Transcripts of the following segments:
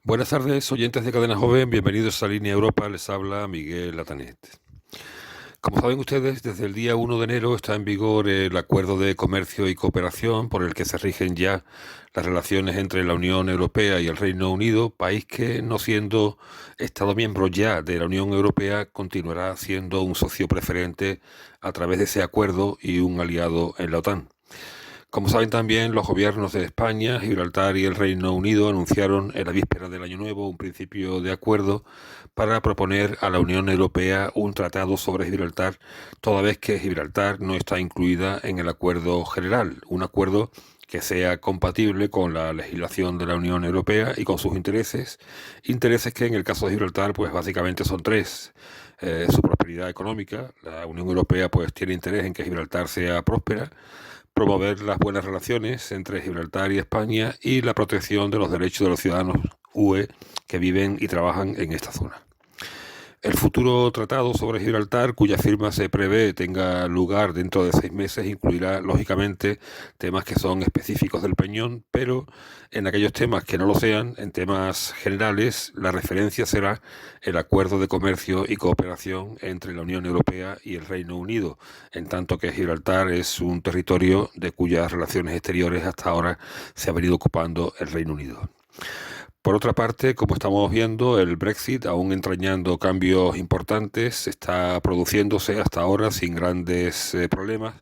Buenas tardes, oyentes de Cadena Joven, bienvenidos a Línea Europa, les habla Miguel Latanet. Como saben ustedes, desde el día 1 de enero está en vigor el Acuerdo de Comercio y Cooperación por el que se rigen ya las relaciones entre la Unión Europea y el Reino Unido, país que, no siendo Estado miembro ya de la Unión Europea, continuará siendo un socio preferente a través de ese acuerdo y un aliado en la OTAN. Como saben también, los gobiernos de España, Gibraltar y el Reino Unido anunciaron en la víspera del Año Nuevo un principio de acuerdo para proponer a la Unión Europea un tratado sobre Gibraltar, toda vez que Gibraltar no está incluida en el acuerdo general, un acuerdo que sea compatible con la legislación de la Unión Europea y con sus intereses, intereses que en el caso de Gibraltar pues básicamente son tres. Su prosperidad económica, la Unión Europea pues tiene interés en que Gibraltar sea próspera, promover las buenas relaciones entre Gibraltar y España y la protección de los derechos de los ciudadanos UE que viven y trabajan en esta zona. El futuro tratado sobre Gibraltar, cuya firma se prevé tenga lugar dentro de 6 meses, incluirá, lógicamente, temas que son específicos del Peñón, pero en aquellos temas que no lo sean, en temas generales, la referencia será el Acuerdo de Comercio y Cooperación entre la Unión Europea y el Reino Unido, en tanto que Gibraltar es un territorio de cuyas relaciones exteriores hasta ahora se ha venido ocupando el Reino Unido. Por otra parte, como estamos viendo, el Brexit, aún entrañando cambios importantes, está produciéndose hasta ahora sin grandes problemas,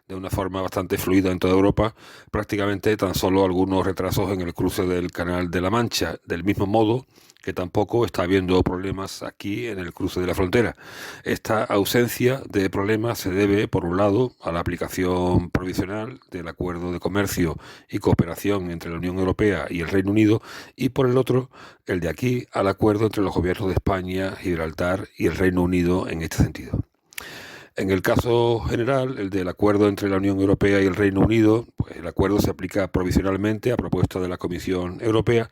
de una forma bastante fluida en toda Europa, prácticamente tan solo algunos retrasos en el cruce del Canal de la Mancha, del mismo modo que tampoco está habiendo problemas aquí en el cruce de la frontera. Esta ausencia de problemas se debe, por un lado, a la aplicación provisional del Acuerdo de Comercio y Cooperación entre la Unión Europea y el Reino Unido, y por el otro, el de aquí al acuerdo entre los gobiernos de España, Gibraltar y el Reino Unido en este sentido. En el caso general, el del acuerdo entre la Unión Europea y el Reino Unido, pues el acuerdo se aplica provisionalmente a propuesta de la Comisión Europea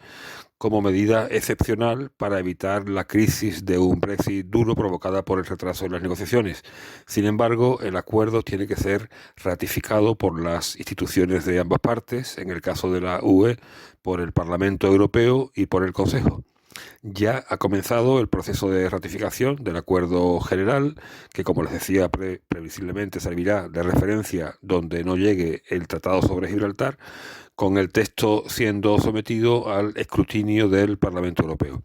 como medida excepcional para evitar la crisis de un Brexit duro provocada por el retraso en las negociaciones. Sin embargo, el acuerdo tiene que ser ratificado por las instituciones de ambas partes, en el caso de la UE, por el Parlamento Europeo y por el Consejo. Ya ha comenzado el proceso de ratificación del acuerdo general, que como les decía previsiblemente servirá de referencia donde no llegue el tratado sobre Gibraltar, con el texto siendo sometido al escrutinio del Parlamento Europeo.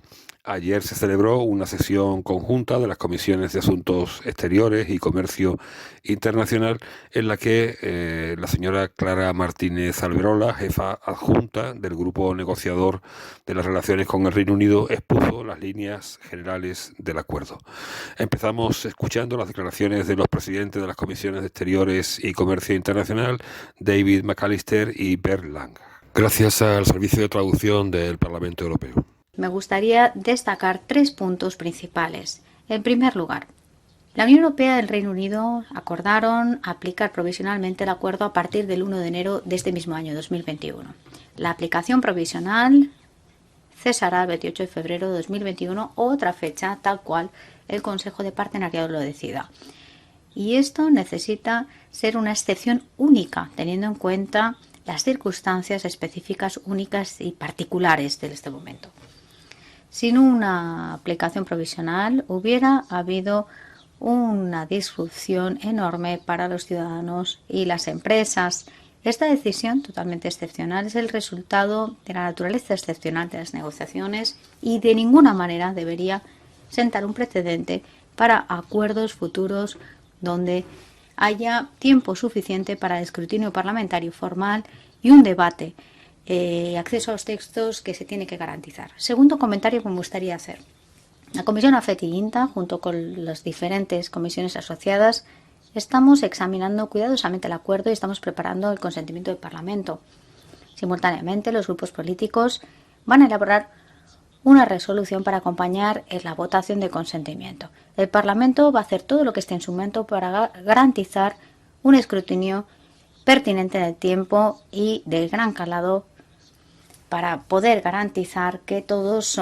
Ayer se celebró una sesión conjunta de las Comisiones de Asuntos Exteriores y Comercio Internacional en la que la señora Clara Martínez Alberola, jefa adjunta del grupo negociador de las relaciones con el Reino Unido, expuso las líneas generales del acuerdo. Empezamos escuchando las declaraciones de los presidentes de las Comisiones de Exteriores y Comercio Internacional, David McAllister y Bert Lang. Gracias al Servicio de Traducción del Parlamento Europeo. Me gustaría destacar 3 puntos principales. En primer lugar, la Unión Europea y el Reino Unido acordaron aplicar provisionalmente el acuerdo a partir del 1 de enero de este mismo año 2021. La aplicación provisional cesará el 28 de febrero de 2021 o otra fecha tal cual el Consejo de Partenariado lo decida. Y esto necesita ser una excepción única, teniendo en cuenta las circunstancias específicas únicas y particulares de este momento. Sin una aplicación provisional hubiera habido una disrupción enorme para los ciudadanos y las empresas. Esta decisión totalmente excepcional es el resultado de la naturaleza excepcional de las negociaciones y de ninguna manera debería sentar un precedente para acuerdos futuros donde haya tiempo suficiente para el escrutinio parlamentario formal y un debate, acceso a los textos que se tiene que garantizar. Segundo comentario que me gustaría hacer. La Comisión AFET y INTA, junto con las diferentes comisiones asociadas, estamos examinando cuidadosamente el acuerdo y estamos preparando el consentimiento del Parlamento. Simultáneamente, los grupos políticos van a elaborar una resolución para acompañar en la votación de consentimiento. El Parlamento va a hacer todo lo que esté en su momento para garantizar un escrutinio pertinente en el tiempo y de gran calado para poder garantizar que todos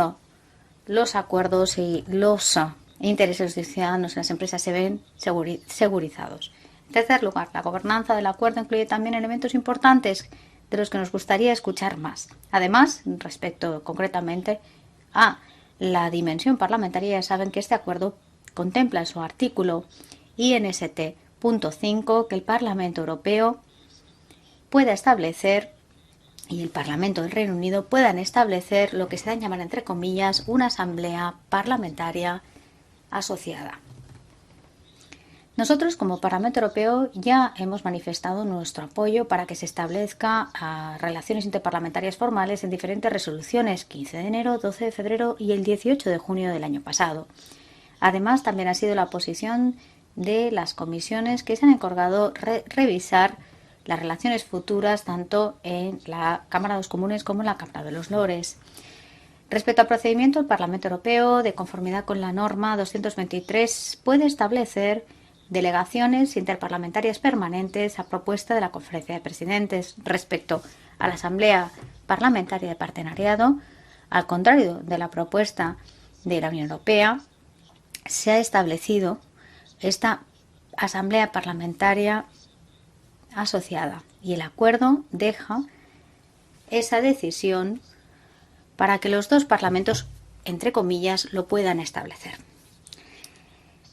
los acuerdos y los intereses de los ciudadanos y las empresas se ven segurizados. En tercer lugar, la gobernanza del acuerdo incluye también elementos importantes de los que nos gustaría escuchar más. Además, respecto concretamente a la dimensión parlamentaria, ya saben que este acuerdo contempla en su artículo INST.5 que el Parlamento Europeo pueda establecer y el Parlamento del Reino Unido puedan establecer lo que se da a llamar, entre comillas, una asamblea parlamentaria asociada. Nosotros, como Parlamento Europeo, ya hemos manifestado nuestro apoyo para que se establezca relaciones interparlamentarias formales en diferentes resoluciones, 15 de enero, 12 de febrero y el 18 de junio del año pasado. Además, también ha sido la posición de las comisiones que se han encargado revisar las relaciones futuras tanto en la Cámara de los Comunes como en la Cámara de los Lores. Respecto al procedimiento, el Parlamento Europeo, de conformidad con la norma 223, puede establecer delegaciones interparlamentarias permanentes a propuesta de la Conferencia de Presidentes. Respecto a la Asamblea Parlamentaria de Partenariado, al contrario de la propuesta de la Unión Europea, se ha establecido esta Asamblea Parlamentaria asociada y el acuerdo deja esa decisión para que los dos parlamentos, entre comillas, lo puedan establecer.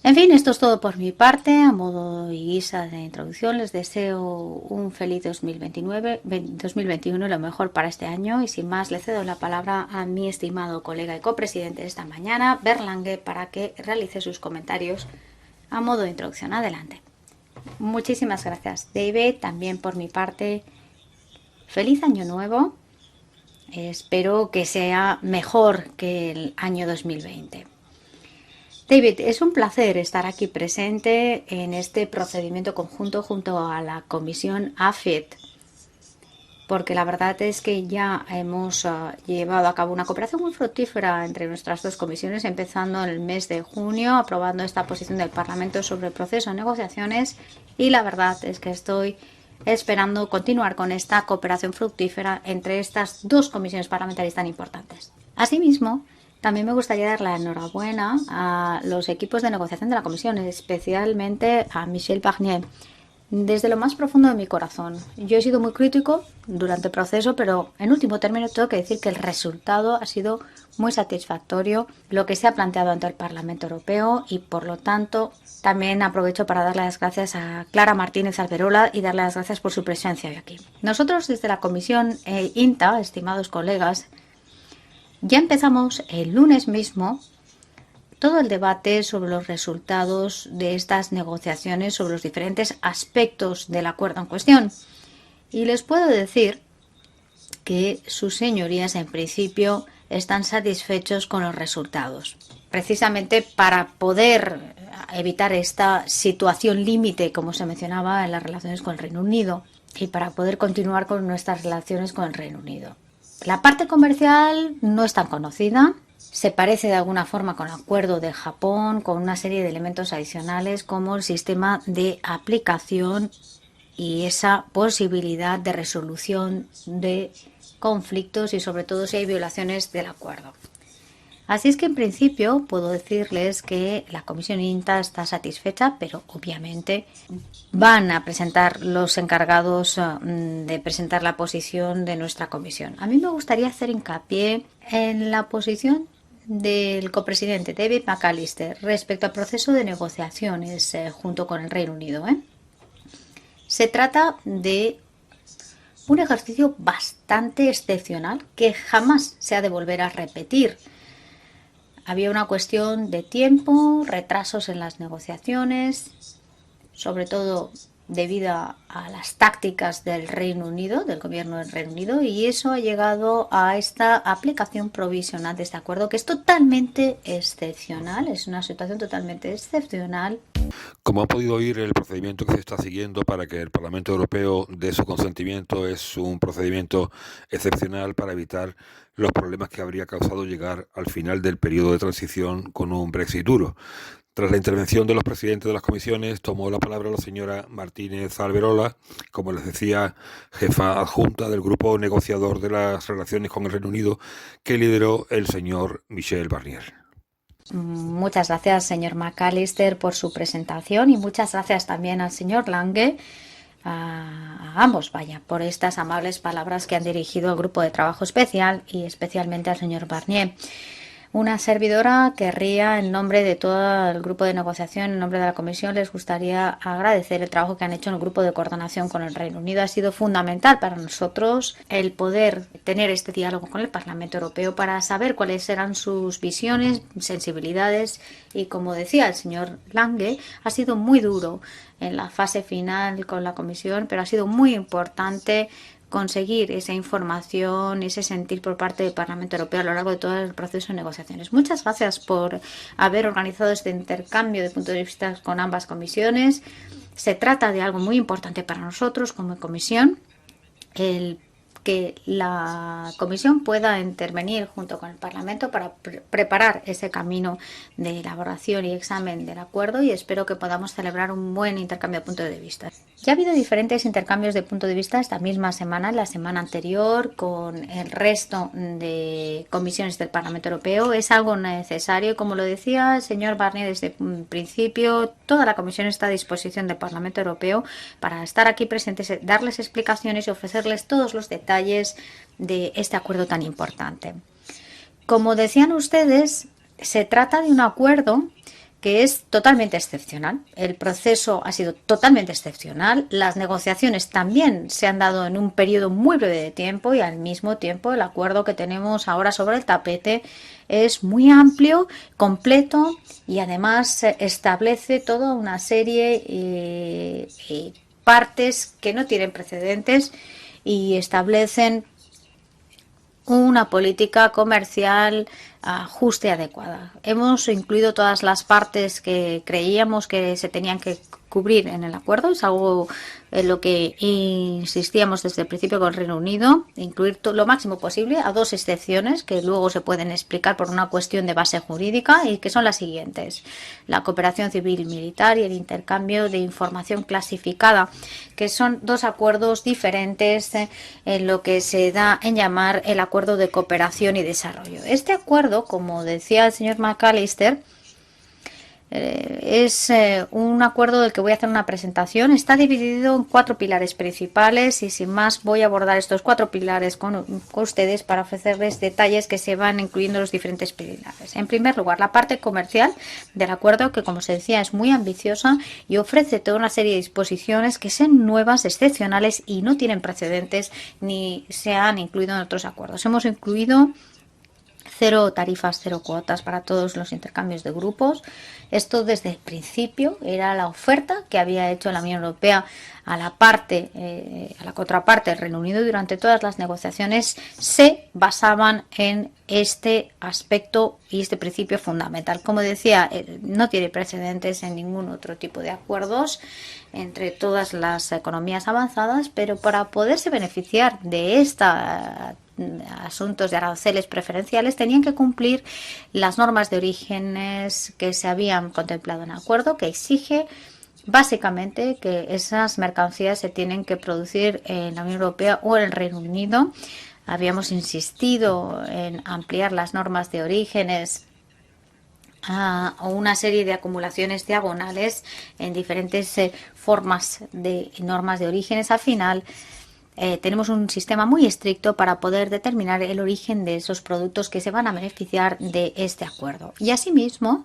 En fin, esto es todo por mi parte. A modo y guisa de introducción, les deseo un feliz 2021 y lo mejor para este año. Y sin más, le cedo la palabra a mi estimado colega y copresidente de esta mañana, Bernd Lange, para que realice sus comentarios a modo de introducción. Adelante. Muchísimas gracias, David. También por mi parte, feliz año nuevo. Espero que sea mejor que el año 2020. David, es un placer estar aquí presente en este procedimiento conjunto junto a la comisión AFET, porque la verdad es que ya hemos llevado a cabo una cooperación muy fructífera entre nuestras dos comisiones, empezando en el mes de junio, aprobando esta posición del Parlamento sobre el proceso de negociaciones, y la verdad es que estoy esperando continuar con esta cooperación fructífera entre estas dos comisiones parlamentarias tan importantes. Asimismo, también me gustaría dar la enhorabuena a los equipos de negociación de la Comisión, especialmente a Michel Barnier, desde lo más profundo de mi corazón. Yo he sido muy crítico durante el proceso, pero en último término tengo que decir que el resultado ha sido muy satisfactorio, lo que se ha planteado ante el Parlamento Europeo, y por lo tanto también aprovecho para darle las gracias a Clara Martínez Alberola y darle las gracias por su presencia hoy aquí. Nosotros desde la Comisión INTA, estimados colegas, ya empezamos el lunes mismo todo el debate sobre los resultados de estas negociaciones, sobre los diferentes aspectos del acuerdo en cuestión. Y les puedo decir que sus señorías en principio están satisfechos con los resultados. Precisamente para poder evitar esta situación límite, como se mencionaba en las relaciones con el Reino Unido, y para poder continuar con nuestras relaciones con el Reino Unido. La parte comercial no es tan conocida, se parece de alguna forma con el acuerdo de Japón, con una serie de elementos adicionales como el sistema de aplicación y esa posibilidad de resolución de conflictos y sobre todo si hay violaciones del acuerdo. Así es que en principio puedo decirles que la Comisión INTA está satisfecha, pero obviamente van a presentar los encargados de presentar la posición de nuestra comisión. A mí me gustaría hacer hincapié en la posición del copresidente David McAllister respecto al proceso de negociaciones junto con el Reino Unido. Se trata de un ejercicio bastante excepcional que jamás se ha de volver a repetir. Había una cuestión de tiempo, retrasos en las negociaciones, sobre todo debido a las tácticas del Reino Unido, del gobierno del Reino Unido, y eso ha llegado a esta aplicación provisional de este acuerdo, que es totalmente excepcional, es una situación totalmente excepcional. Como han podido oír, el procedimiento que se está siguiendo para que el Parlamento Europeo dé su consentimiento es un procedimiento excepcional para evitar los problemas que habría causado llegar al final del periodo de transición con un Brexit duro. Tras la intervención de los presidentes de las comisiones, tomó la palabra la señora Martínez Alberola, como les decía, jefa adjunta del grupo negociador de las relaciones con el Reino Unido, que lideró el señor Michel Barnier. Muchas gracias, señor McAllister, por su presentación y muchas gracias también al señor Lange, a ambos, por estas amables palabras que han dirigido al grupo de trabajo especial y especialmente al señor Barnier. Una servidora querría, en nombre de todo el grupo de negociación, en nombre de la Comisión, les gustaría agradecer el trabajo que han hecho en el grupo de coordinación con el Reino Unido. Ha sido fundamental para nosotros el poder tener este diálogo con el Parlamento Europeo para saber cuáles eran sus visiones, sensibilidades y, como decía el señor Lange, ha sido muy duro en la fase final con la Comisión, pero ha sido muy importante conseguir esa información, ese sentir por parte del Parlamento Europeo a lo largo de todo el proceso de negociaciones. Muchas gracias por haber organizado este intercambio de puntos de vista con ambas comisiones. Se trata de algo muy importante para nosotros como comisión, el que la Comisión pueda intervenir junto con el Parlamento para preparar ese camino de elaboración y examen del acuerdo, y espero que podamos celebrar un buen intercambio de puntos de vista. Ya ha habido diferentes intercambios de punto de vista esta misma semana, la semana anterior, con el resto de comisiones del Parlamento Europeo. Es algo necesario, como lo decía el señor Barnier desde un principio, toda la comisión está a disposición del Parlamento Europeo para estar aquí presentes, darles explicaciones y ofrecerles todos los detalles de este acuerdo tan importante. Como decían ustedes, se trata de un acuerdo que es totalmente excepcional. El proceso ha sido totalmente excepcional. Las negociaciones también se han dado en un periodo muy breve de tiempo, y al mismo tiempo el acuerdo que tenemos ahora sobre el tapete es muy amplio, completo, y además establece toda una serie de partes que no tienen precedentes y establecen una política comercial justa y adecuada. Hemos incluido todas las partes que creíamos que se tenían que cubrir en el acuerdo. Es algo en lo que insistíamos desde el principio con el Reino Unido, incluir lo máximo posible, a dos excepciones que luego se pueden explicar por una cuestión de base jurídica, y que son las siguientes: la cooperación civil y militar y el intercambio de información clasificada, que son dos acuerdos diferentes en lo que se da en llamar el acuerdo de cooperación y desarrollo. Este acuerdo, como decía el señor McAllister, es un acuerdo del que voy a hacer una presentación. Está dividido en 4 pilares principales, y sin más voy a abordar estos 4 pilares con ustedes para ofrecerles detalles que se van incluyendo en los diferentes pilares. En primer lugar, la parte comercial del acuerdo, que como se decía es muy ambiciosa y ofrece toda una serie de disposiciones que son nuevas, excepcionales y no tienen precedentes ni se han incluido en otros acuerdos. Hemos incluido 0 tarifas, 0 cuotas para todos los intercambios de grupos. Esto desde el principio era la oferta que había hecho la Unión Europea a la contraparte del Reino Unido. Durante todas las negociaciones se basaban en este aspecto y este principio fundamental. Como decía, no tiene precedentes en ningún otro tipo de acuerdos entre todas las economías avanzadas, pero para poderse beneficiar de asuntos de aranceles preferenciales tenían que cumplir las normas de orígenes que se habían contemplado en el acuerdo, que exige básicamente que esas mercancías se tienen que producir en la Unión Europea o en el Reino Unido. Habíamos insistido en ampliar las normas de orígenes a una serie de acumulaciones diagonales en diferentes formas de normas de orígenes. Al final tenemos un sistema muy estricto para poder determinar el origen de esos productos que se van a beneficiar de este acuerdo. Y asimismo,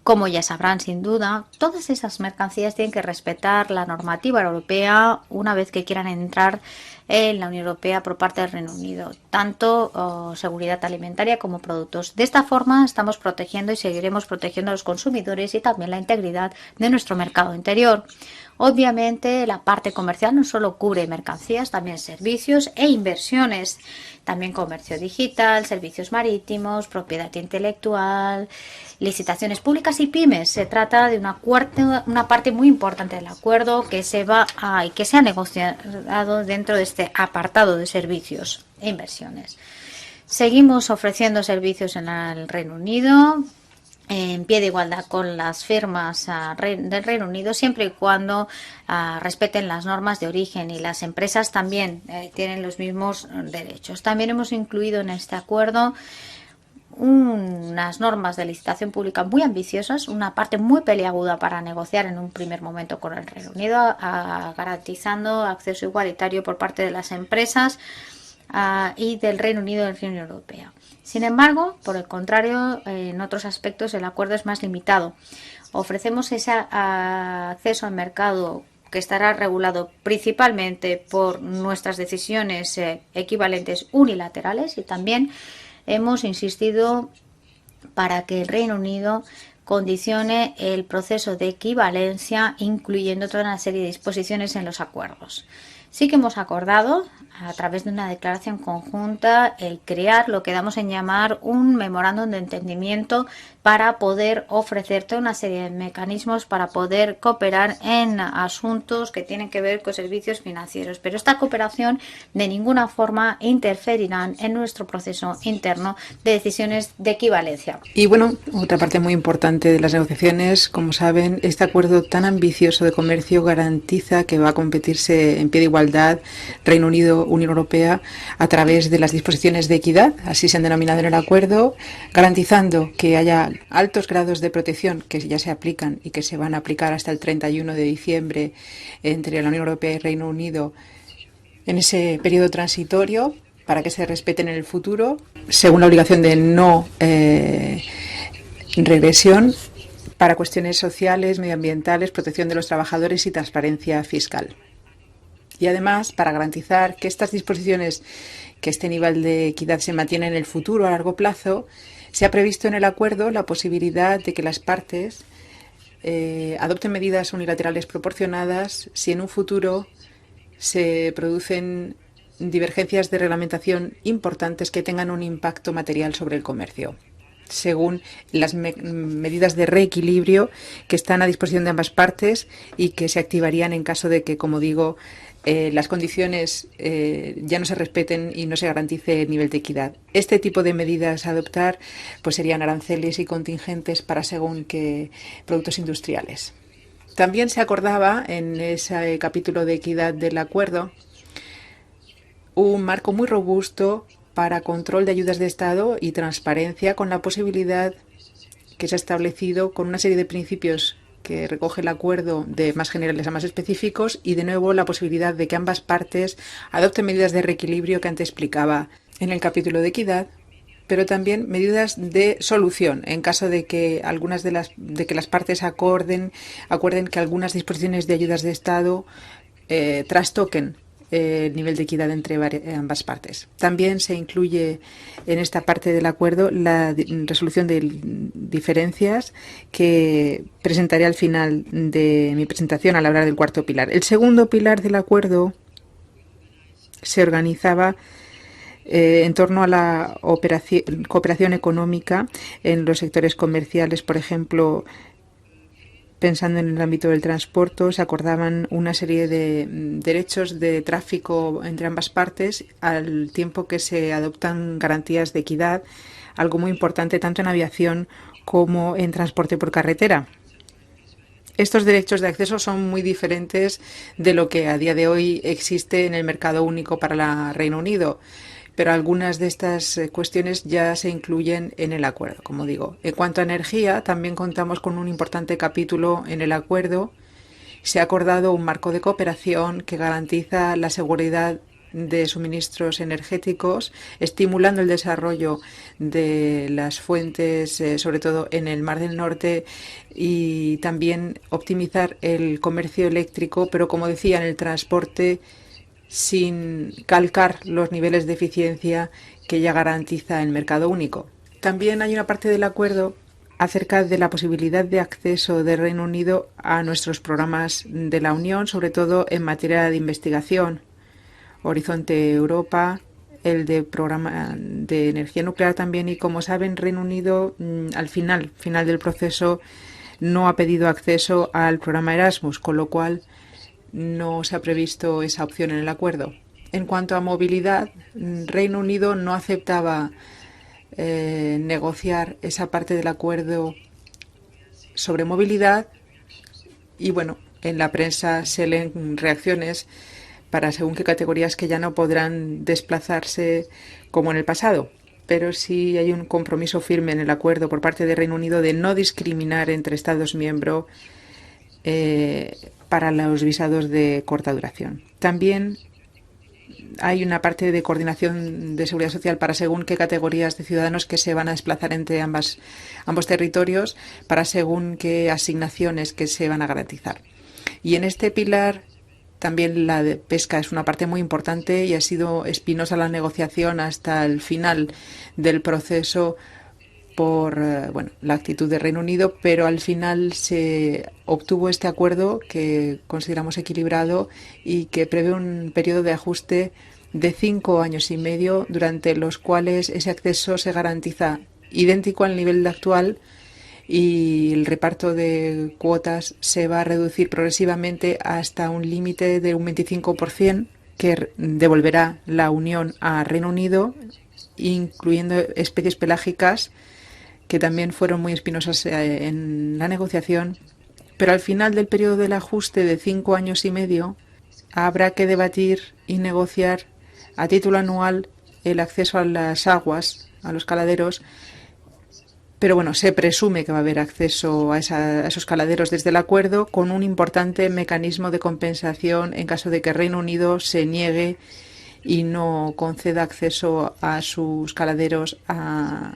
como ya sabrán sin duda, todas esas mercancías tienen que respetar la normativa europea una vez que quieran entrar en la Unión Europea por parte del Reino Unido, tanto seguridad alimentaria como productos. De esta forma estamos protegiendo y seguiremos protegiendo a los consumidores y también la integridad de nuestro mercado interior. Obviamente la parte comercial no solo cubre mercancías, también servicios e inversiones, también comercio digital, servicios marítimos, propiedad intelectual, licitaciones públicas y pymes. Se trata de una parte muy importante del acuerdo que se ha negociado dentro de este apartado de servicios e inversiones. Seguimos ofreciendo servicios en el Reino Unido en pie de igualdad con las firmas del Reino Unido, siempre y cuando respeten las normas de origen, y las empresas también tienen los mismos derechos. También hemos incluido en este acuerdo unas normas de licitación pública muy ambiciosas, una parte muy peliaguda para negociar en un primer momento con el Reino Unido, garantizando acceso igualitario por parte de las empresas y del Reino Unido y de la Unión Europea. Sin embargo, por el contrario, en otros aspectos el acuerdo es más limitado. Ofrecemos ese acceso al mercado que estará regulado principalmente por nuestras decisiones equivalentes unilaterales, y también hemos insistido para que el Reino Unido condicione el proceso de equivalencia, incluyendo toda una serie de disposiciones en los acuerdos. Sí que hemos acordado, a través de una declaración conjunta, el crear lo que damos en llamar un memorándum de entendimiento para poder ofrecer toda una serie de mecanismos para poder cooperar en asuntos que tienen que ver con servicios financieros. Pero esta cooperación de ninguna forma interferirá en nuestro proceso interno de decisiones de equivalencia. Y bueno, otra parte muy importante de las negociaciones, como saben, este acuerdo tan ambicioso de comercio garantiza que va a competirse en pie de igualdad Reino Unido, Unión Europea, a través de las disposiciones de equidad, así se han denominado en el acuerdo, garantizando que haya altos grados de protección que ya se aplican y que se van a aplicar hasta el 31 de diciembre entre la Unión Europea y Reino Unido en ese periodo transitorio para que se respeten en el futuro, según la obligación de no regresión para cuestiones sociales, medioambientales, protección de los trabajadores y transparencia fiscal. Y además, para garantizar que estas disposiciones, que este nivel de equidad se mantiene en el futuro a largo plazo, se ha previsto en el acuerdo la posibilidad de que las partes adopten medidas unilaterales proporcionadas si en un futuro se producen divergencias de reglamentación importantes que tengan un impacto material sobre el comercio, según las medidas de reequilibrio que están a disposición de ambas partes y que se activarían en caso de que, como digo, las condiciones ya no se respeten y no se garantice el nivel de equidad. Este tipo de medidas a adoptar pues serían aranceles y contingentes para según qué productos industriales. También se acordaba en ese capítulo de equidad del acuerdo un marco muy robusto para control de ayudas de Estado y transparencia, con la posibilidad que se ha establecido con una serie de principios que recoge el acuerdo, de más generales a más específicos, y de nuevo la posibilidad de que ambas partes adopten medidas de reequilibrio que antes explicaba en el capítulo de equidad, pero también medidas de solución en caso de que las partes acuerden que algunas disposiciones de ayudas de Estado trastoquen el nivel de equidad entre ambas partes. También se incluye en esta parte del acuerdo la resolución de diferencias que presentaré al final de mi presentación al hablar del cuarto pilar. El segundo pilar del acuerdo se organizaba en torno a la cooperación económica en los sectores comerciales, por ejemplo. Pensando en el ámbito del transporte, se acordaban una serie de derechos de tráfico entre ambas partes, al tiempo que se adoptan garantías de equidad, algo muy importante tanto en aviación como en transporte por carretera. Estos derechos de acceso son muy diferentes de lo que a día de hoy existe en el mercado único para el Reino Unido, pero algunas de estas cuestiones ya se incluyen en el acuerdo, como digo. En cuanto a energía, también contamos con un importante capítulo en el acuerdo. Se ha acordado un marco de cooperación que garantiza la seguridad de suministros energéticos, estimulando el desarrollo de las fuentes, sobre todo en el Mar del Norte, y también optimizar el comercio eléctrico, pero como decía, en el transporte, sin calcar los niveles de eficiencia que ya garantiza el mercado único. También hay una parte del acuerdo acerca de la posibilidad de acceso del Reino Unido a nuestros programas de la Unión, sobre todo en materia de investigación. Horizonte Europa, el de programa de energía nuclear también, y como saben, Reino Unido al final del proceso no ha pedido acceso al programa Erasmus, con lo cual no se ha previsto esa opción en el acuerdo. En cuanto a movilidad, Reino Unido no aceptaba negociar esa parte del acuerdo sobre movilidad, y bueno, en la prensa se leen reacciones para según qué categorías que ya no podrán desplazarse como en el pasado. Pero sí hay un compromiso firme en el acuerdo por parte de Reino Unido de no discriminar entre Estados miembros para los visados de corta duración. También hay una parte de coordinación de seguridad social para según qué categorías de ciudadanos que se van a desplazar entre ambos territorios, para según qué asignaciones que se van a garantizar. Y en este pilar también la de pesca es una parte muy importante y ha sido espinosa la negociación hasta el final del proceso por la actitud del Reino Unido, pero al final se obtuvo este acuerdo que consideramos equilibrado y que prevé un periodo de ajuste de 5 años y medio, durante los cuales ese acceso se garantiza idéntico al nivel actual y el reparto de cuotas se va a reducir progresivamente hasta un límite de un 25% que devolverá la Unión a Reino Unido, incluyendo especies pelágicas que también fueron muy espinosas en la negociación, pero al final del periodo del ajuste de 5 años y medio habrá que debatir y negociar a título anual el acceso a las aguas, a los caladeros, pero bueno, se presume que va a haber acceso a esos caladeros desde el acuerdo, con un importante mecanismo de compensación en caso de que Reino Unido se niegue y no conceda acceso a sus caladeros a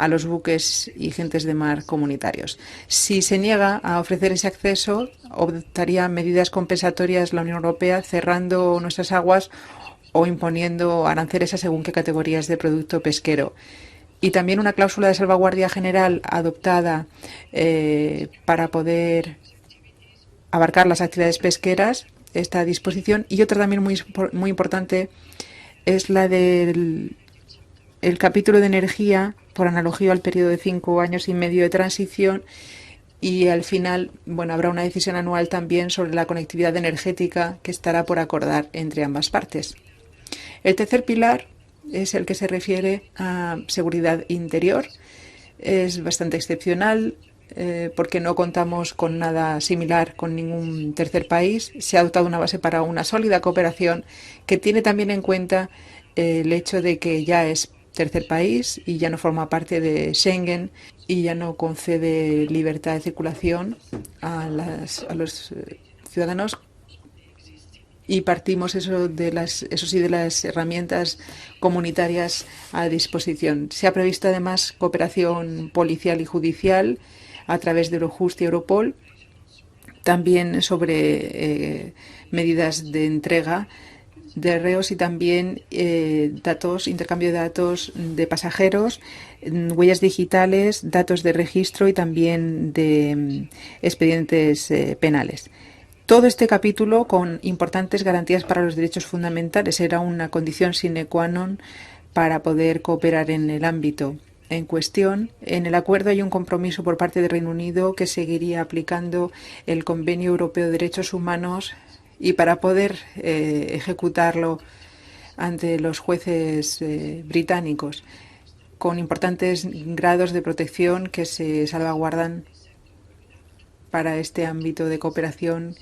los buques y gentes de mar comunitarios. Si se niega a ofrecer ese acceso, adoptaría medidas compensatorias la Unión Europea, cerrando nuestras aguas o imponiendo aranceles a según qué categorías de producto pesquero. Y también una cláusula de salvaguardia general adoptada para poder abarcar las actividades pesqueras, esta disposición. Y otra también muy importante es la del capítulo de energía, por analogía al periodo de 5 años y medio de transición, y al final habrá una decisión anual también sobre la conectividad energética que estará por acordar entre ambas partes. El tercer pilar es el que se refiere a seguridad interior. Es bastante excepcional porque no contamos con nada similar con ningún tercer país. Se ha adoptado una base para una sólida cooperación que tiene también en cuenta el hecho de que ya es tercer país y ya no forma parte de Schengen y ya no concede libertad de circulación a los ciudadanos. Y partimos de las herramientas comunitarias a disposición. Se ha previsto además cooperación policial y judicial a través de Eurojust y Europol, también sobre medidas de entrega de reos y también intercambio de datos de pasajeros, huellas digitales, datos de registro y también de expedientes penales. Todo este capítulo, con importantes garantías para los derechos fundamentales, era una condición sine qua non para poder cooperar en el ámbito en cuestión. En el acuerdo hay un compromiso por parte del Reino Unido que seguiría aplicando el Convenio Europeo de Derechos Humanos, y para poder ejecutarlo ante los jueces británicos, con importantes grados de protección que se salvaguardan para este ámbito de cooperación.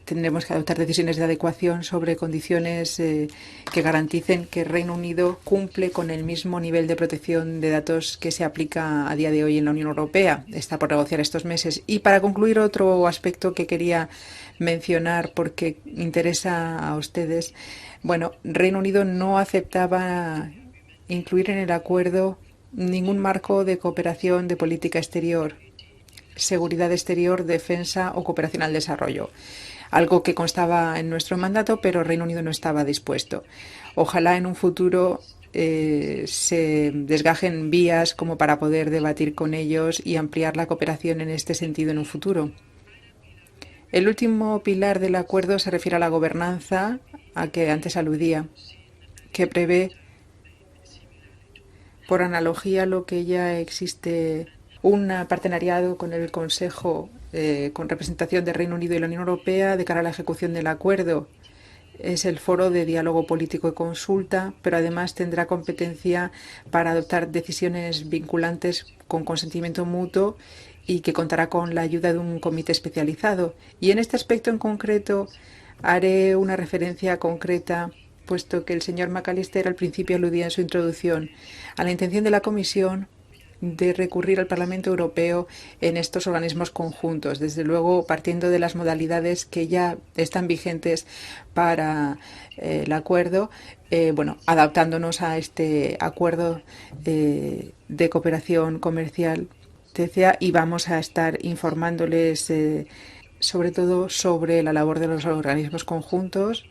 Tendremos que adoptar decisiones de adecuación sobre condiciones que garanticen que el Reino Unido cumple con el mismo nivel de protección de datos que se aplica a día de hoy en la Unión Europea. Está por negociar estos meses. Y para concluir, otro aspecto que quería mencionar porque interesa a ustedes. Reino Unido no aceptaba incluir en el acuerdo ningún marco de cooperación de política exterior, seguridad exterior, defensa o cooperación al desarrollo. Algo que constaba en nuestro mandato, pero Reino Unido no estaba dispuesto. Ojalá en un futuro se desgajen vías como para poder debatir con ellos y ampliar la cooperación en este sentido en un futuro. El último pilar del acuerdo se refiere a la gobernanza, a que antes aludía, que prevé, por analogía, lo que ya existe, un partenariado con el Consejo con representación del Reino Unido y la Unión Europea de cara a la ejecución del acuerdo. Es el foro de diálogo político y consulta, pero además tendrá competencia para adoptar decisiones vinculantes con consentimiento mutuo y que contará con la ayuda de un comité especializado. Y en este aspecto en concreto haré una referencia concreta, puesto que el señor McAllister al principio aludía en su introducción a la intención de la Comisión de recurrir al Parlamento Europeo en estos organismos conjuntos, desde luego partiendo de las modalidades que ya están vigentes para el acuerdo, adaptándonos a este acuerdo de cooperación comercial TCA, y vamos a estar informándoles sobre todo sobre la labor de los organismos conjuntos.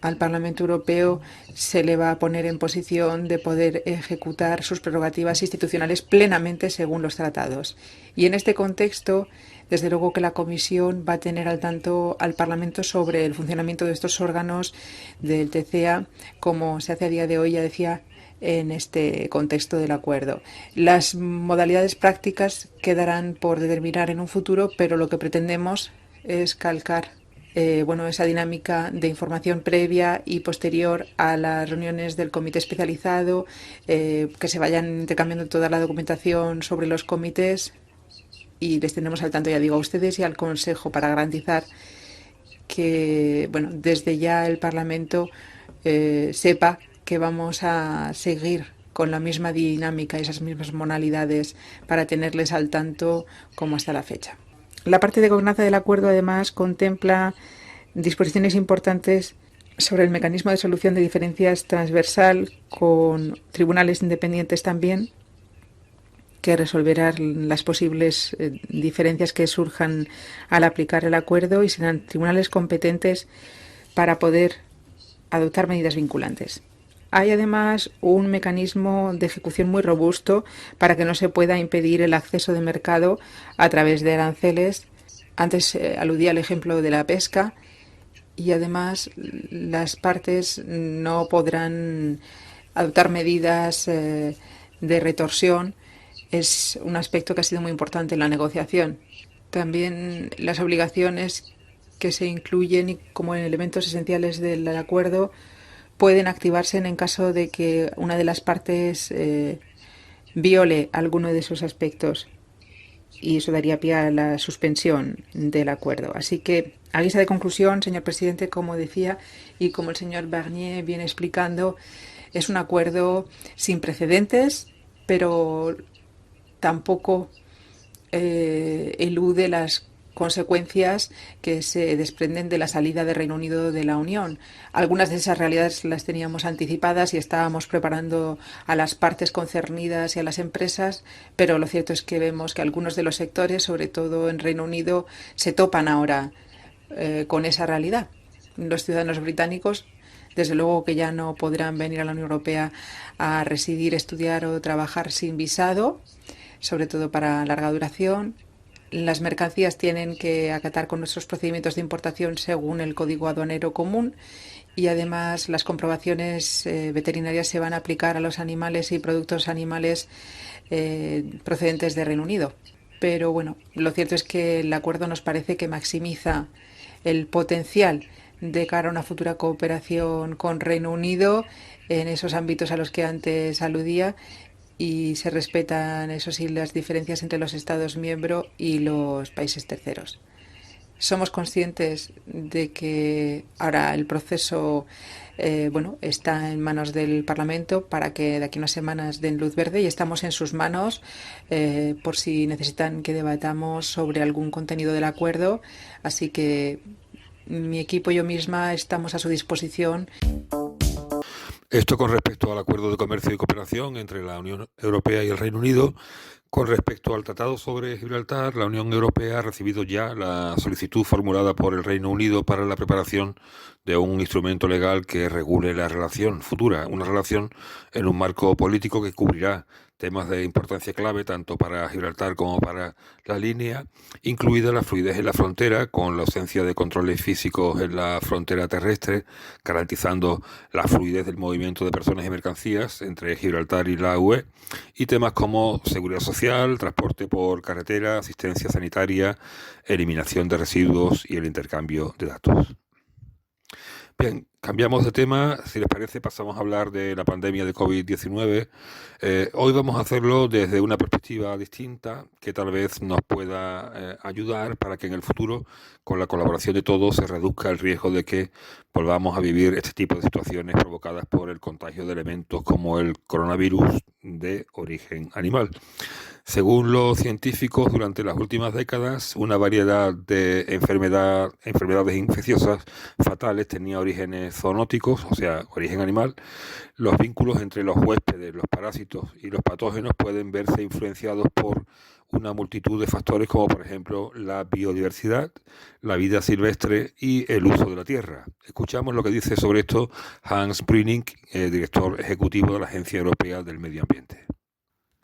Al Parlamento Europeo se le va a poner en posición de poder ejecutar sus prerrogativas institucionales plenamente según los tratados. Y en este contexto, desde luego que la Comisión va a tener al tanto al Parlamento sobre el funcionamiento de estos órganos del TCA, como se hace a día de hoy, ya decía, en este contexto del acuerdo. Las modalidades prácticas quedarán por determinar en un futuro, pero lo que pretendemos es calcar esa dinámica de información previa y posterior a las reuniones del comité especializado, que se vayan intercambiando toda la documentación sobre los comités, y les tenemos al tanto, ya digo, a ustedes y al Consejo, para garantizar que desde ya el Parlamento sepa que vamos a seguir con la misma dinámica, esas mismas modalidades, para tenerles al tanto como hasta la fecha. La parte de gobernanza del acuerdo, además, contempla disposiciones importantes sobre el mecanismo de solución de diferencias transversal, con tribunales independientes también, que resolverán las posibles diferencias que surjan al aplicar el acuerdo, y serán tribunales competentes para poder adoptar medidas vinculantes. Hay además un mecanismo de ejecución muy robusto para que no se pueda impedir el acceso de mercado a través de aranceles. Antes aludía al ejemplo de la pesca, y además las partes no podrán adoptar medidas de retorsión. Es un aspecto que ha sido muy importante en la negociación. También las obligaciones que se incluyen como elementos esenciales del acuerdo pueden activarse en caso de que una de las partes viole alguno de esos aspectos, y eso daría pie a la suspensión del acuerdo. Así que, a guisa de conclusión, señor presidente, como decía y como el señor Barnier viene explicando, es un acuerdo sin precedentes, pero tampoco elude las consecuencias que se desprenden de la salida del Reino Unido de la Unión. Algunas de esas realidades las teníamos anticipadas y estábamos preparando a las partes concernidas y a las empresas, pero lo cierto es que vemos que algunos de los sectores, sobre todo en Reino Unido, se topan ahora con esa realidad. Los ciudadanos británicos, desde luego, que ya no podrán venir a la Unión Europea a residir, estudiar o trabajar sin visado, sobre todo para larga duración. Las mercancías tienen que acatar con nuestros procedimientos de importación según el Código Aduanero Común, y además las comprobaciones veterinarias se van a aplicar a los animales y productos animales procedentes de Reino Unido. Pero lo cierto es que el acuerdo nos parece que maximiza el potencial de cara a una futura cooperación con Reino Unido en esos ámbitos a los que antes aludía, y se respetan, eso sí, las diferencias entre los Estados miembros y los países terceros. Somos conscientes de que ahora el proceso está en manos del Parlamento para que de aquí a unas semanas den luz verde, y estamos en sus manos por si necesitan que debatamos sobre algún contenido del acuerdo. Así que mi equipo y yo misma estamos a su disposición. Esto con respecto al acuerdo de comercio y cooperación entre la Unión Europea y el Reino Unido. Con respecto al Tratado sobre Gibraltar, la Unión Europea ha recibido ya la solicitud formulada por el Reino Unido para la preparación de un instrumento legal que regule la relación futura, una relación en un marco político que cubrirá temas de importancia clave tanto para Gibraltar como para la línea, incluida la fluidez en la frontera, con la ausencia de controles físicos en la frontera terrestre, garantizando la fluidez del movimiento de personas y mercancías entre Gibraltar y la UE, y temas como seguridad social, transporte por carretera, asistencia sanitaria, eliminación de residuos y el intercambio de datos. Bien, cambiamos de tema. Si les parece, pasamos a hablar de la pandemia de COVID-19. Hoy vamos a hacerlo desde una perspectiva distinta que tal vez nos pueda ayudar para que en el futuro, con la colaboración de todos, se reduzca el riesgo de que volvamos a vivir este tipo de situaciones provocadas por el contagio de elementos como el coronavirus de origen animal. Según los científicos, durante las últimas décadas, una variedad de enfermedades infecciosas fatales tenía orígenes zoonóticos, o sea, origen animal. Los vínculos entre los huéspedes, los parásitos y los patógenos pueden verse influenciados por una multitud de factores como, por ejemplo, la biodiversidad, la vida silvestre y el uso de la tierra. Escuchamos lo que dice sobre esto Hans Brüning, director ejecutivo de la Agencia Europea del Medio Ambiente.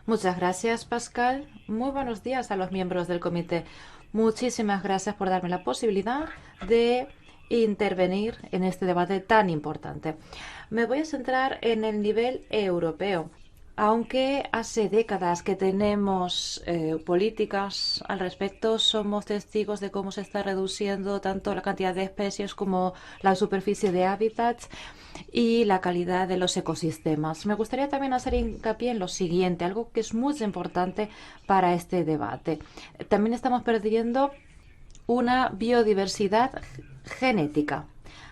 Muchas gracias, Pascal. Muy buenos días a los miembros del comité. Muchísimas gracias por darme la posibilidad de intervenir en este debate tan importante. Me voy a centrar en el nivel europeo. Aunque hace décadas que tenemos políticas al respecto, somos testigos de cómo se está reduciendo tanto la cantidad de especies como la superficie de hábitats y la calidad de los ecosistemas. Me gustaría también hacer hincapié en lo siguiente, algo que es muy importante para este debate. También estamos perdiendo una biodiversidad genética.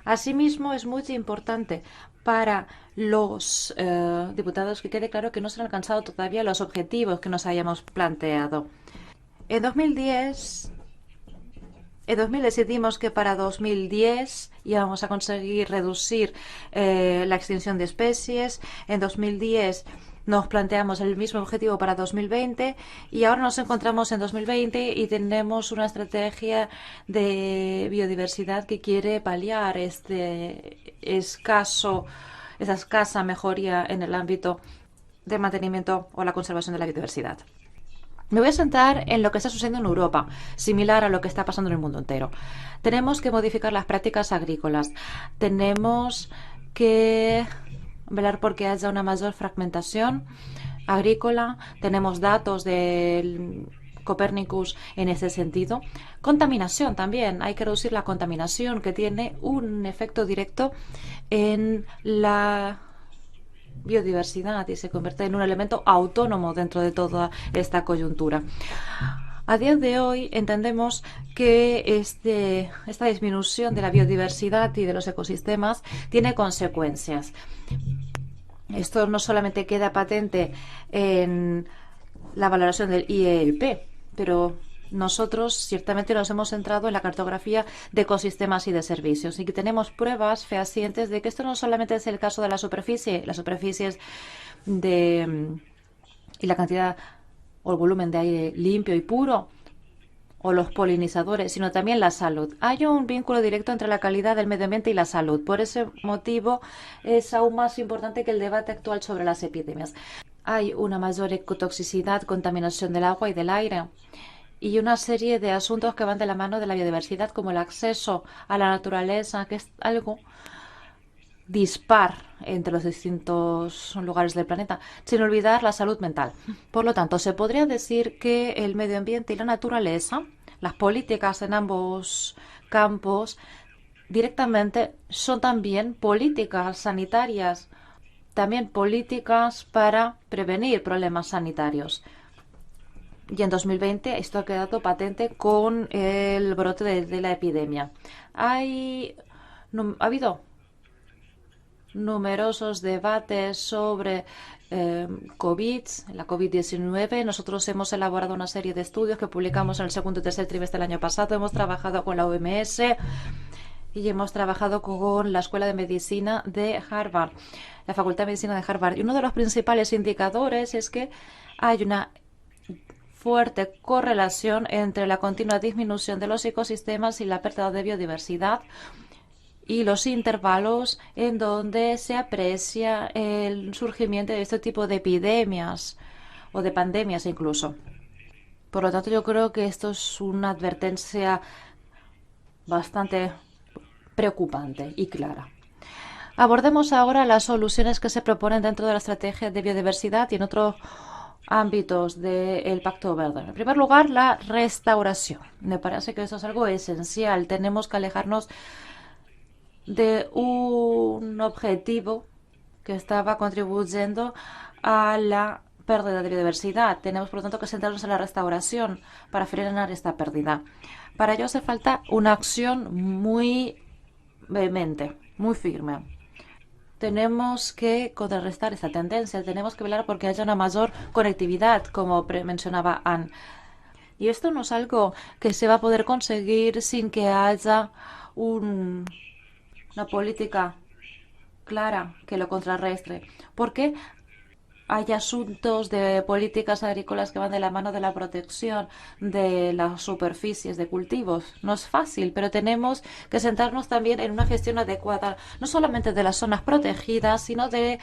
Asimismo, es muy importante para los diputados que quede claro que no se han alcanzado todavía los objetivos que nos hayamos planteado. En 2010 decidimos que para 2010 íbamos a conseguir reducir la extinción de especies. En 2010 nos planteamos el mismo objetivo para 2020 y ahora nos encontramos en 2020 y tenemos una estrategia de biodiversidad que quiere paliar esta escasa mejoría en el ámbito de mantenimiento o la conservación de la biodiversidad. Me voy a centrar en lo que está sucediendo en Europa, similar a lo que está pasando en el mundo entero. Tenemos que modificar las prácticas agrícolas. Tenemos que velar por que haya una mayor fragmentación agrícola. Tenemos datos del Copernicus en ese sentido. Contaminación también. Hay que reducir la contaminación, que tiene un efecto directo en la biodiversidad y se convierte en un elemento autónomo dentro de toda esta coyuntura. A día de hoy entendemos que esta disminución de la biodiversidad y de los ecosistemas tiene consecuencias. Esto no solamente queda patente en la valoración del IELP, pero nosotros ciertamente nos hemos centrado en la cartografía de ecosistemas y de servicios y que tenemos pruebas fehacientes de que esto no solamente es el caso de las superficies y la cantidad o el volumen de aire limpio y puro o los polinizadores, sino también la salud. Hay un vínculo directo entre la calidad del medio ambiente y la salud. Por ese motivo es aún más importante que el debate actual sobre las epidemias. Hay una mayor ecotoxicidad, contaminación del agua y del aire y una serie de asuntos que van de la mano de la biodiversidad, como el acceso a la naturaleza, que es algo dispar entre los distintos lugares del planeta, sin olvidar la salud mental. Por lo tanto, se podría decir que el medio ambiente y la naturaleza, las políticas en ambos campos, directamente son también políticas sanitarias, también políticas para prevenir problemas sanitarios. Y en 2020 esto ha quedado patente con el brote de la epidemia. Ha habido numerosos debates sobre COVID, la COVID-19. Nosotros hemos elaborado una serie de estudios que publicamos en el segundo y tercer trimestre del año pasado. Hemos trabajado con la OMS y hemos trabajado con la Escuela de Medicina de Harvard, la Facultad de Medicina de Harvard. Y uno de los principales indicadores es que hay una fuerte correlación entre la continua disminución de los ecosistemas y la pérdida de biodiversidad y los intervalos en donde se aprecia el surgimiento de este tipo de epidemias o de pandemias incluso. Por lo tanto, yo creo que esto es una advertencia bastante preocupante y clara. Abordemos ahora las soluciones que se proponen dentro de la estrategia de biodiversidad y en otros ámbitos del Pacto Verde. En primer lugar, la restauración. Me parece que eso es algo esencial. Tenemos que alejarnos de un objetivo que estaba contribuyendo a la pérdida de biodiversidad. Tenemos, por lo tanto, que centrarnos en la restauración para frenar esta pérdida. Para ello hace falta una acción muy vehemente, muy firme. tenemos que contrarrestar esta tendencia, tenemos que velar porque haya una mayor conectividad, como mencionaba Anne. Y esto no es algo que se va a poder conseguir sin que haya una política clara que lo contrarrestre. Porque hay asuntos de políticas agrícolas que van de la mano de la protección de las superficies de cultivos. No es fácil, pero tenemos que centrarnos también en una gestión adecuada, no solamente de las zonas protegidas, sino de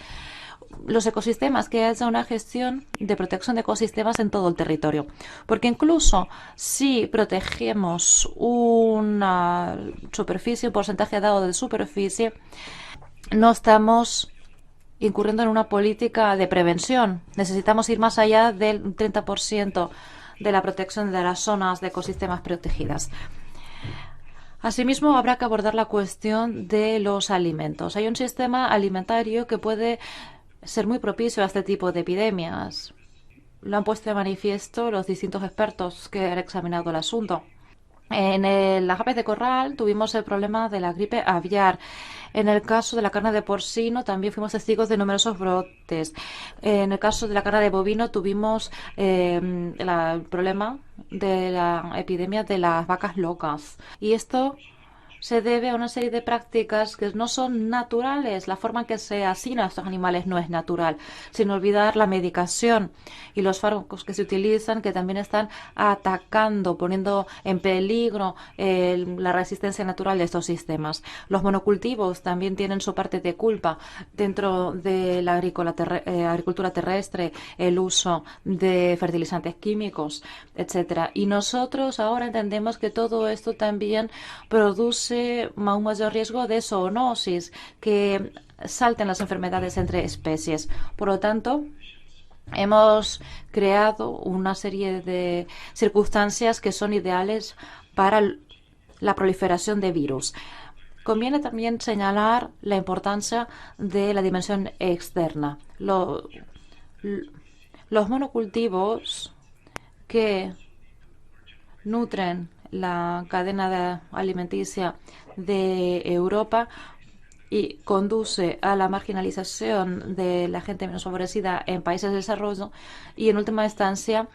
los ecosistemas, que haya una gestión de protección de ecosistemas en todo el territorio. Porque incluso si protegemos una superficie, un porcentaje dado de superficie, no estamos incurriendo en una política de prevención. Necesitamos ir más allá del 30% de la protección de las zonas de ecosistemas protegidas. Asimismo, habrá que abordar la cuestión de los alimentos. Hay un sistema alimentario que puede ser muy propicio a este tipo de epidemias. Lo han puesto de manifiesto los distintos expertos que han examinado el asunto. En las aves de corral tuvimos el problema de la gripe aviar. En el caso de la carne de porcino también fuimos testigos de numerosos brotes. En el caso de la carne de bovino tuvimos el problema de la epidemia de las vacas locas. Y esto se debe a una serie de prácticas que no son naturales. La forma en que se asignan a estos animales no es natural, sin olvidar la medicación y los fármacos que se utilizan, que también están atacando, poniendo en peligro la resistencia natural de estos sistemas. Los monocultivos también tienen su parte de culpa dentro de la agricultura terrestre, el uso de fertilizantes químicos, etcétera. Y nosotros ahora entendemos que todo esto también produce un mayor riesgo de zoonosis, que salten las enfermedades entre especies. Por lo tanto, hemos creado una serie de circunstancias que son ideales para la proliferación de virus. Conviene también señalar la importancia de la dimensión externa. Los monocultivos que nutren la cadena alimenticia de Europa y conduce a la marginalización de la gente menos favorecida en países de desarrollo y, en última instancia,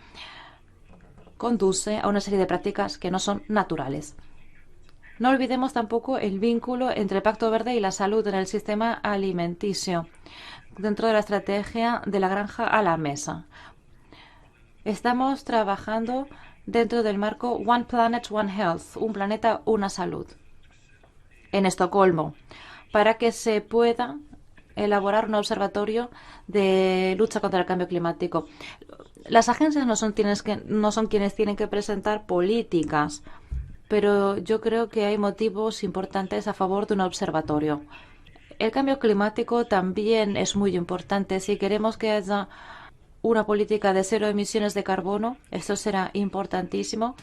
conduce a una serie de prácticas que no son naturales. No olvidemos tampoco el vínculo entre el Pacto Verde y la salud en el sistema alimenticio dentro de la estrategia de la granja a la mesa. Estamos trabajando dentro del marco One Planet, One Health, un planeta, una salud, en Estocolmo, para que se pueda elaborar un observatorio de lucha contra el cambio climático. Las agencias no son quienes tienen que presentar políticas, pero yo creo que hay motivos importantes a favor de un observatorio. El cambio climático también es muy importante. Si queremos que haya una política de cero emisiones de carbono, esto será importantísimo.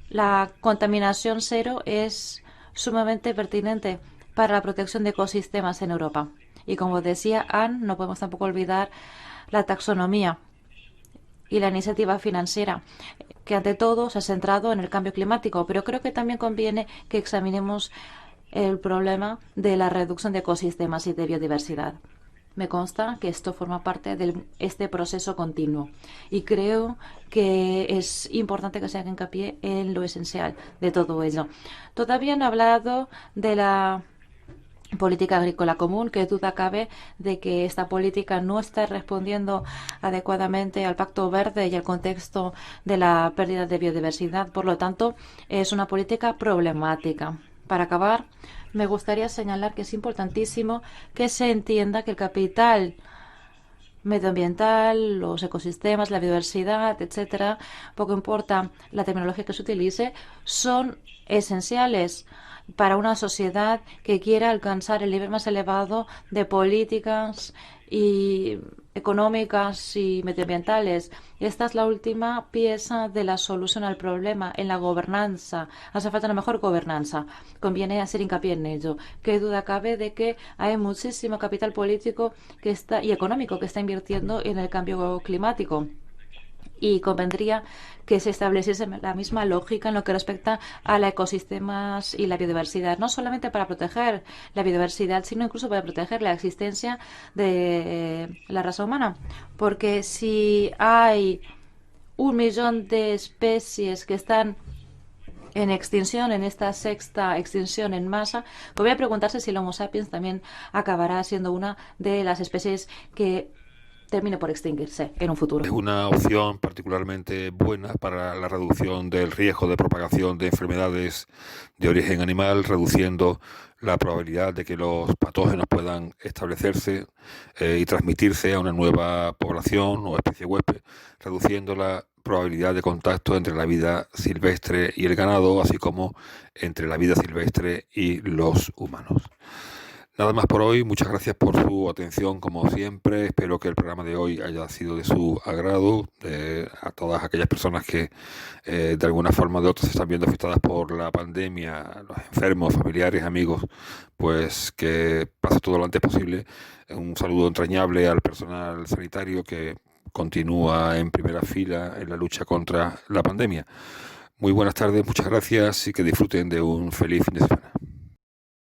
La contaminación cero es sumamente pertinente para la protección de ecosistemas en Europa. Y como decía Anne, no podemos tampoco olvidar la taxonomía y la iniciativa financiera, que ante todo se ha centrado en el cambio climático, pero creo que también conviene que examinemos el problema de la reducción de ecosistemas y de biodiversidad. Me consta que esto forma parte de este proceso continuo y creo que es importante que se haga hincapié en lo esencial de todo ello. Todavía no he hablado de la política agrícola común, que duda cabe de que esta política no está respondiendo adecuadamente al Pacto Verde y al contexto de la pérdida de biodiversidad. Por lo tanto, es una política problemática. Para acabar, me gustaría señalar que es importantísimo que se entienda que el capital medioambiental, los ecosistemas, la biodiversidad, etcétera, poco importa la tecnología que se utilice, son esenciales para una sociedad que quiera alcanzar el nivel más elevado de políticas y económicas y medioambientales. Esta es la última pieza de la solución al problema en la gobernanza. Hace falta una mejor gobernanza. Conviene hacer hincapié en ello. Qué duda cabe de que hay muchísimo capital político y económico que está invirtiendo en el cambio climático. y convendría que se estableciese la misma lógica en lo que respecta a los ecosistemas y la biodiversidad, no solamente para proteger la biodiversidad, sino incluso para proteger la existencia de la raza humana. Porque si hay 1 millón de especies que están en extinción, en esta sexta extinción en masa, podría preguntarse si el Homo sapiens también acabará siendo una de las especies que termine por extinguirse en un futuro. Es una opción particularmente buena para la reducción del riesgo de propagación de enfermedades de origen animal, reduciendo la probabilidad de que los patógenos puedan establecerse y transmitirse a una nueva población o especie huésped, reduciendo la probabilidad de contacto entre la vida silvestre y el ganado, así como entre la vida silvestre y los humanos. Nada más por hoy, muchas gracias por su atención como siempre, espero que el programa de hoy haya sido de su agrado, a todas aquellas personas que de alguna forma o de otra se están viendo afectadas por la pandemia, los enfermos, familiares, amigos, pues que pase todo lo antes posible. Un saludo entrañable al personal sanitario que continúa en primera fila en la lucha contra la pandemia. Muy buenas tardes, muchas gracias y que disfruten de un feliz fin de semana.